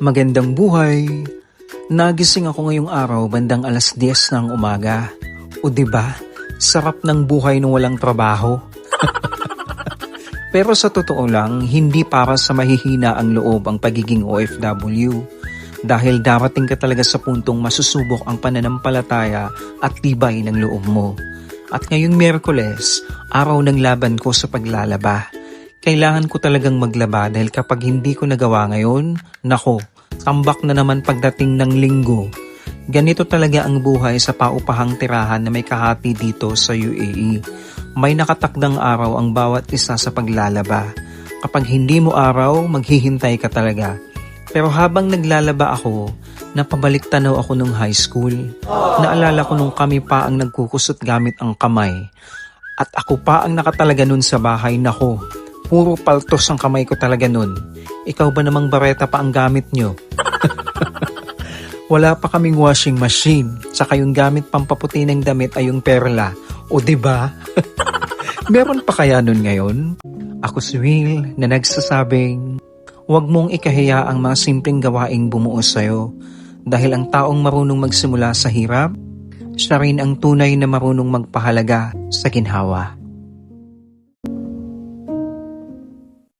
Magandang buhay! Nagising ako ngayong araw bandang 10:00 ng umaga. O 'di ba? Sarap ng buhay nung walang trabaho. Pero sa totoo lang, hindi para sa mahihina ang loob ang pagiging OFW. Dahil darating ka talaga sa puntong masusubok ang pananampalataya at tibay ng loob mo. At ngayong Miyerkules, araw ng laban ko sa paglalaba. Kailangan ko talagang maglaba dahil kapag hindi ko nagawa ngayon, nako, tambak na naman pagdating ng Linggo. Ganito talaga ang buhay sa paupahang tirahan na may kahati dito sa UAE. May nakatakdang araw ang bawat isa sa paglalaba. Kapag hindi mo araw, maghihintay ka talaga. Pero habang naglalaba ako, napabalik tanaw ako nung high school. Naalala ko nung kami pa ang nagkukusot gamit ang kamay. At ako pa ang nakatalaga nun sa bahay, nako. Puro paltos ang kamay ko talaga nun. Ikaw ba namang bareta pa ang gamit nyo? Wala pa kaming washing machine. Saka yung gamit pampaputi ng damit ay yung perla. O 'di ba? Meron pa kaya nun ngayon? Ako si Will na nagsasabing, huwag mong ikahiya ang mga simpleng gawaing bumuo sa'yo. Dahil ang taong marunong magsimula sa hirap, siya rin ang tunay na marunong magpahalaga sa ginhawa.